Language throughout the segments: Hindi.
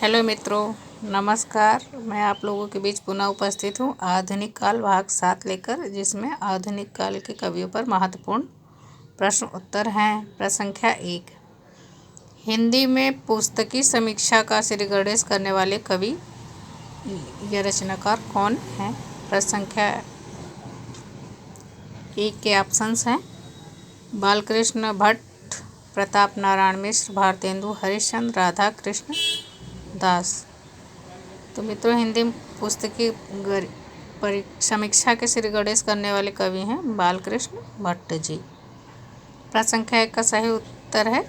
हेलो मित्रों, नमस्कार। मैं आप लोगों के बीच पुनः उपस्थित हूँ आधुनिक काल भाग 7 लेकर, जिसमें आधुनिक काल के कवियों पर महत्वपूर्ण प्रश्न उत्तर हैं। प्रश्न संख्या 1, हिंदी में पुस्तकी समीक्षा का श्रीगणेश करने वाले कवि या रचनाकार कौन हैं? प्रश्न संख्या 1 के ऑप्शंस हैं बालकृष्ण भट्ट, प्रताप नारायण मिश्र, भारतेंदु हरिश्चंद्र, राधा कृष्ण दास। तो मित्रों, हिंदी पुस्तकी समीक्षा के श्रीगणेश करने वाले कवि हैं बालकृष्ण भट्ट जी। प्रश्न संख्या 1 का सही उत्तर है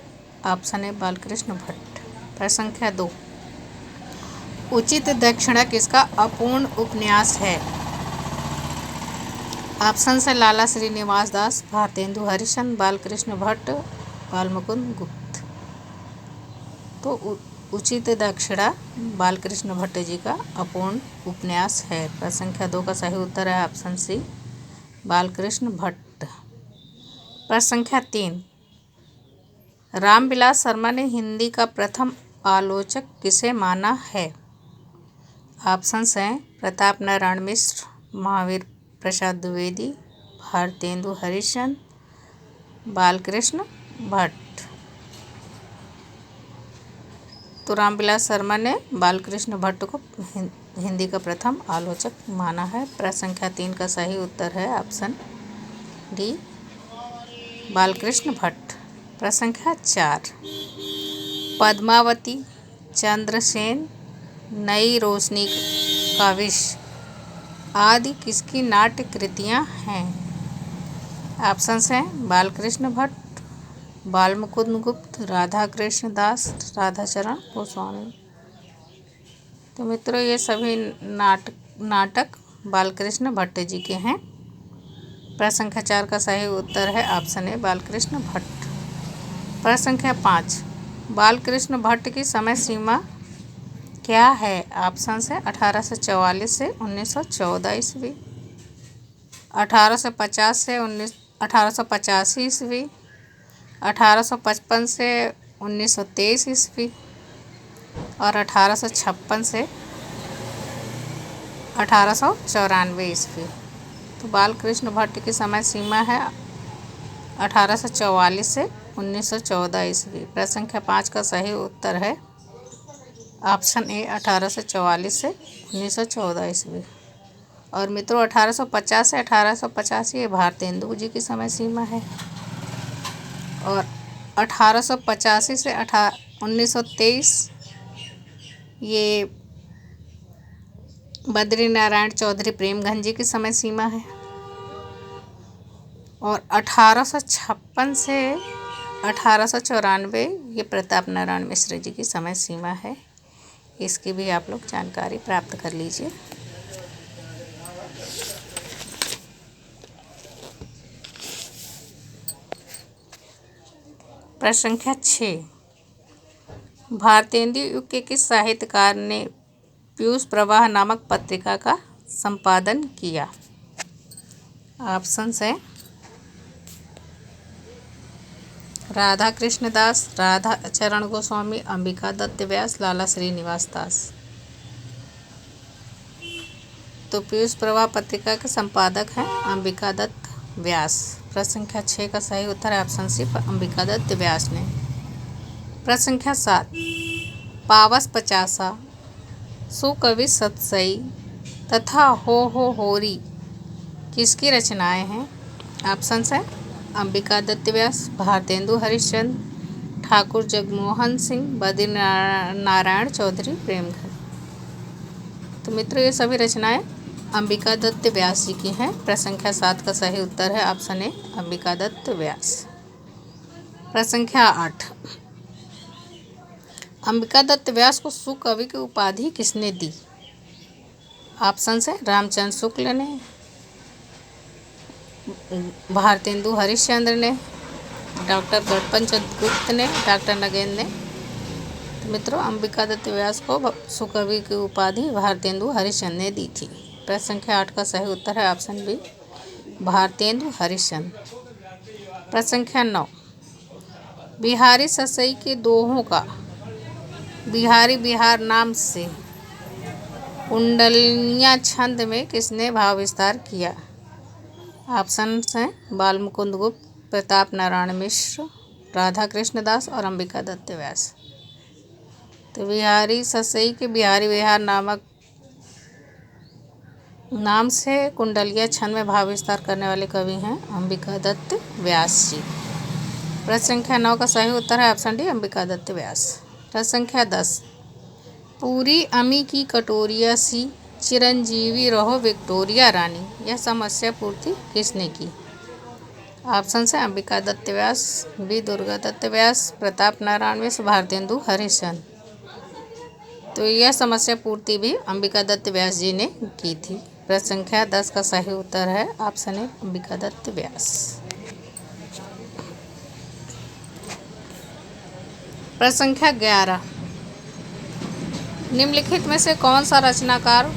ऑप्शन ए बालकृष्ण भट्ट। प्रश्न संख्या 2, उचित दक्षिणा किसका अपूर्ण उपन्यास है? ऑप्शन है लाला श्रीनिवास दास, भारतेंदु हरिश्चंद्र, बालकृष्ण भट्ट, बालमुकुंद गुप्त। तो उचित दक्षिणा बालकृष्ण भट्ट जी का अपूर्ण उपन्यास है। प्रश्न संख्या 2 का सही उत्तर है ऑप्शन सी बालकृष्ण भट्ट। प्रश्न संख्या 3, रामविलास शर्मा ने हिंदी का प्रथम आलोचक किसे माना है? ऑप्शंस हैं प्रताप नारायण मिश्र, महावीर प्रसाद द्विवेदी, भारतेंदु हरिश्चंद्र, बालकृष्ण भट्ट। तो रामविलास शर्मा ने बालकृष्ण भट्ट को हिंदी का प्रथम आलोचक माना है। प्रश्न संख्या 3 का सही उत्तर है ऑप्शन डी बालकृष्ण भट्ट। प्रश्न संख्या 4, पद्मावती, चंद्रसेन, नई रोशनी का विष आदि किसकी नाट्य कृतियाँ हैं? ऑप्शंस हैं बालकृष्ण भट्ट, बालमुकुंद गुप्त, राधा कृष्ण दास, राधाचरण गोस्वामी। तो मित्रों, ये सभी नाटक बालकृष्ण भट्ट जी के हैं। प्रश्न संख्या 4 का सही उत्तर है ऑप्शन ए बालकृष्ण भट्ट। प्रश्न संख्या 5, बालकृष्ण भट्ट की समय सीमा क्या है? ऑप्शंस है 1844 से 1914 ईस्वी, 1850 से 1885 ईस्वी, 1855 से 1923 ईस्वी और 1856 से 1894 ईस्वी। तो बालकृष्ण भट्ट की समय सीमा है 1844 से 1914 ईस्वी। प्रश्न संख्या 5 का सही उत्तर है ऑप्शन ए 1844 से 1914 ईस्वी। और मित्रों, 1850 से 1885 ये भारतेंदु जी की समय सीमा है और 1885 से 1923 ये बद्री नारायण चौधरी प्रेमघन जी की समय सीमा है और 1856 से 1894 ये प्रताप नारायण मिश्र जी की समय सीमा है। इसकी भी आप लोग जानकारी प्राप्त कर लीजिए। प्रश्न संख्या 6, भारतेंदु युग के किस साहित्यकार ने पीयूष प्रवाह नामक पत्रिका का संपादन किया? ऑप्शंस हैं राधा कृष्ण दास, राधाचरण गोस्वामी, अंबिका दत्त व्यास, लाला श्रीनिवास दास। तो पीयूष प्रवाह पत्रिका के संपादक हैं अंबिका दत्त व्यास। प्रश्न संख्या 6 का सही उत्तर है ऑप्शन सी अंबिका दत्त व्यास ने। प्रश्न संख्या 7, पावस पचासा, सुकवि सतसई तथा हो होरी किसकी रचनाएं हैं? ऑप्शंस हैं अंबिका दत्त व्यास, भारतेंदु हरिश्चंद्र, ठाकुर जगमोहन सिंह, बद्री नारायण चौधरी प्रेमघन। तो मित्रों, ये सभी रचनाएं अंबिका दत्त व्यास जी की हैं। प्रश्न संख्या 7 का सही उत्तर है ऑप्शन ए अंबिका दत्त व्यास। प्रश्न संख्या 8, अंबिका दत्त व्यास को सुकवि की उपाधि किसने दी? ऑप्शंस है रामचंद्र शुक्ल ने, भारतेंदु हरिश्चंद्र ने, डॉक्टर गणपत चंद्र गुप्त ने, डॉक्टर नगेंद्र ने। तो मित्रों, अंबिका दत्त व्यास को सुकवि की उपाधि भारतेंदु हरिश्चंद्र ने दी थी। प्रश्न संख्या 8 का सही उत्तर है ऑप्शन बी भारतेंदु हरिश्चंद्र। प्रश्न संख्या 9, बिहारी ससई के दोहों का बिहारी बिहार नाम से कुंडलियाँ छंद में किसने भाव विस्तार किया? ऑप्शन हैं बाल मुकुंद गुप्त, प्रताप नारायण मिश्र, राधा कृष्ण दास और अंबिका दत्त व्यास। तो बिहारी ससई के बिहारी बिहार नाम से कुंडलिया छंद में भाव विस्तार करने वाले कवि हैं अंबिका दत्त व्यास जी। प्रश्न संख्या 9 का सही उत्तर है ऑप्शन डी अंबिका दत्त व्यास। प्रश्न संख्या 10, पूरी अमी की कटोरिया सी चिरंजीवी रहो विक्टोरिया रानी, यह समस्या पूर्ति किसने की? ऑप्शन है अंबिका दत्त व्यास, बी दुर्गा दत्त व्यास, प्रताप नारायण मिश्र, भारतेंदु हरिश्चंद्र। तो यह समस्या पूर्ति भी अंबिका दत्त व्यास जी ने की थी। प्रश्न संख्या 10 का सही उत्तर है ऑप्शन ए अंबिका दत्त व्यास। प्रश्न संख्या 11, निम्नलिखित में से कौन सा रचनाकार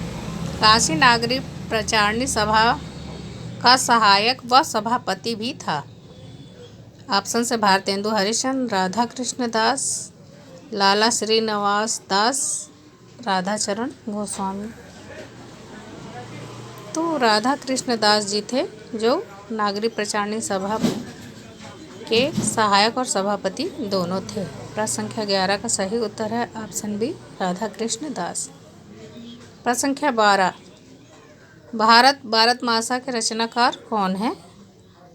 काशी नागरिक प्रचारणी सभा का सहायक व सभापति भी था? ऑप्शन से भारतेंदु हरिश्चंद्र, राधा कृष्ण दास, लाला श्रीनिवास दास, राधाचरण गोस्वामी। तो राधा कृष्ण दास जी थे जो नागरिक प्रचारणी सभा के सहायक और सभापति दोनों थे। प्रश्न संख्या 11 का सही उत्तर है ऑप्शन बी राधा कृष्ण दास। प्रश्न संख्या 12, भारत मासा के रचनाकार कौन है?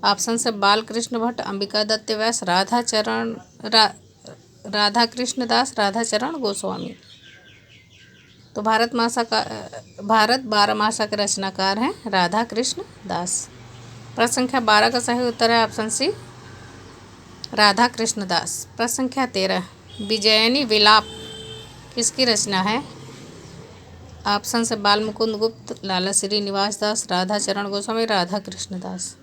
ऑप्शन से बाल कृष्ण भट्ट, अंबिका दत्त व्यास, राधा कृष्ण दास, राधाचरण गोस्वामी। तो भारत 12 मासा के रचनाकार हैं राधा कृष्ण दास। प्रश्न संख्या 12 का सही उत्तर है ऑप्शन सी राधा कृष्ण दास। प्रश्न संख्या 13, विजयनी विलाप किसकी रचना है? ऑप्शन से बाल मुकुंद गुप्त, लाला श्रीनिवास दास, राधाचरण गोस्वामी, राधा कृष्ण दास।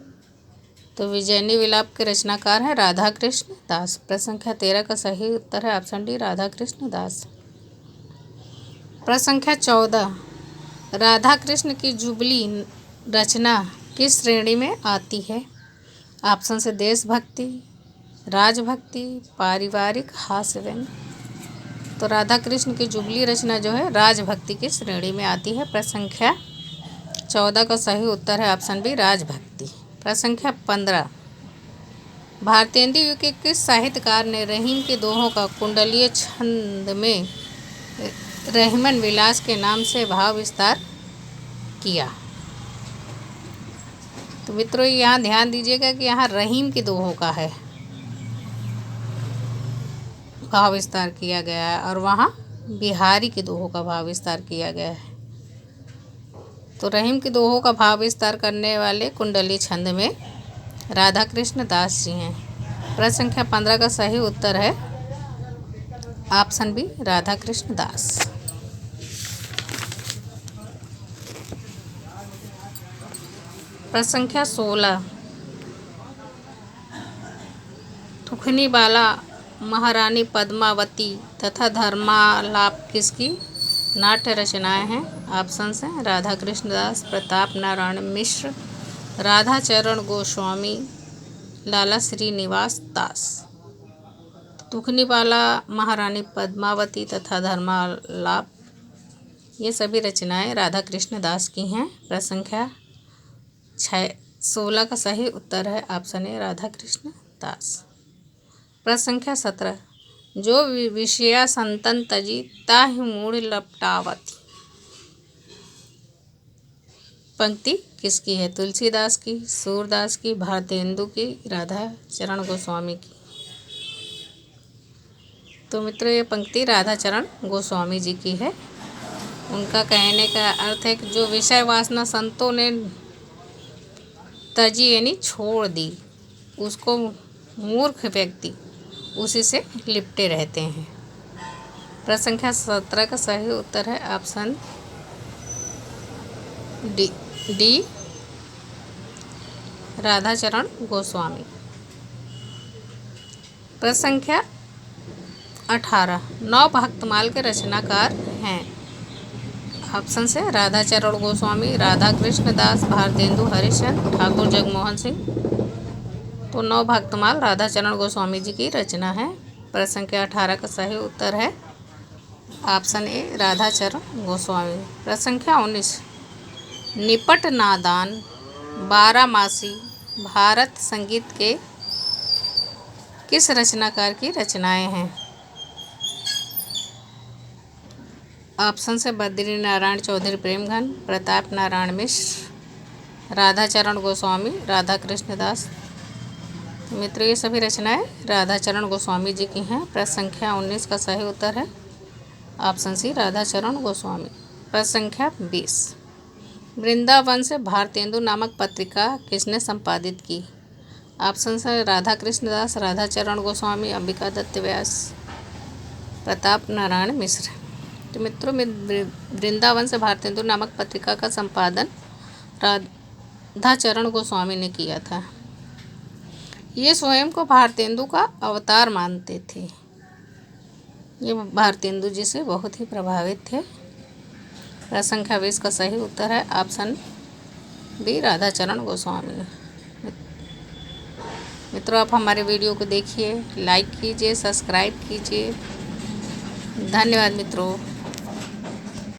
तो विजयनी विलाप के रचनाकार हैं राधा कृष्ण दास। प्रश्न संख्या 13 का सही उत्तर है ऑप्शन डी राधा कृष्ण दास। प्रश्न संख्या 14, राधा कृष्ण की जुबली रचना किस श्रेणी में आती है? ऑप्शन से देशभक्ति, राजभक्ति, पारिवारिक, हास्य व्यंग्य। तो राधा कृष्ण की जुबली रचना जो है राजभक्ति की श्रेणी में आती है। प्रश्न संख्या 14 का सही उत्तर है ऑप्शन बी राजभक्ति। प्रश्न संख्या 15, भारतेंदु युग के किस साहित्यकार ने रहीम के दोहों का कुंडलीय छंद में रहीमन विलास के नाम से भाव विस्तार किया? तो मित्रों यहाँ ध्यान दीजिएगा कि यहाँ रहीम के दोहों का है भाव विस्तार किया गया है और वहाँ बिहारी के दोहों का भाव विस्तार किया गया है। तो रहीम के दोहों का भाव विस्तार करने वाले कुंडली छंद में राधा कृष्ण दास जी हैं। प्रश्न संख्या 15 का सही उत्तर है ऑप्शन बी राधा कृष्ण दास। प्रश्न संख्या 16, तुखनी बाला, महारानी पद्मावती तथा धर्मालाप किसकी नाट्य रचनाएं हैं? ऑप्शन हैं राधा कृष्ण दास, प्रताप नारायण मिश्र, राधाचरण गोस्वामी, लाला श्रीनिवास दास। तुखनी बाला, महारानी पद्मावती तथा धर्मालाप ये सभी रचनाएं राधा कृष्ण दास की हैं। प्रश्न संख्या 16 का सही उत्तर है ऑप्शन ए राधा कृष्ण दास। प्रश्न संख्या 17, जो विषया संतन तजी ताहि मूढ़ लपटावती, पंक्ति किसकी है? तुलसीदास की, सूरदास की, भारतेंदु की, राधाचरण गोस्वामी की। तो मित्रों ये पंक्ति राधाचरण गोस्वामी जी की है। उनका कहने का अर्थ है कि जो विषय वासना संतों ने तजी यानी छोड़ दी, उसको मूर्ख व्यक्ति उसी से लिपटे रहते हैं। प्रश्न संख्या 17 का सही उत्तर है ऑप्शन डी राधाचरण गोस्वामी। प्रश्न संख्या 18, नौ भक्तमाल के रचनाकार हैं? ऑप्शन से राधाचरण गोस्वामी, राधा कृष्ण दास, भारतेंदु हरिश्चंद्र, ठाकुर जगमोहन सिंह। तो नौ भक्तमाल राधाचरण गोस्वामी जी की रचना है। प्रश्न संख्या 18 का सही उत्तर है ऑप्शन ए राधाचरण गोस्वामी। प्रश्न संख्या 19, निपट नादान बारामासी भारत संगीत के किस रचनाकार की रचनाएं हैं? ऑप्शन से बद्री नारायण चौधरी प्रेमघन, प्रताप नारायण मिश्र, राधाचरण गोस्वामी, राधा कृष्ण दास। मित्रों, ये सभी रचनाएं राधाचरण गोस्वामी जी की हैं। प्रश्न संख्या 19 का सही उत्तर है ऑप्शन सी राधाचरण गोस्वामी। प्रश्न संख्या 20, वृंदावन से भारतेंदु नामक पत्रिका किसने संपादित की? ऑप्शन है राधा कृष्ण दास, राधाचरण गोस्वामी, अंबिका दत्त व्यास, प्रताप नारायण मिश्र। तो मित्रों, वृंदावन से भारतेंदु नामक पत्रिका का संपादन राधाचरण गोस्वामी ने किया था। ये स्वयं को भारतेंदु का अवतार मानते थे। ये भारतेंदु जी से बहुत ही प्रभावित थे। प्रश्न संख्या 20 का सही उत्तर है ऑप्शन बी राधाचरण गोस्वामी। मित्रों, आप हमारे वीडियो को देखिए, लाइक कीजिए, सब्सक्राइब कीजिए। धन्यवाद मित्रों।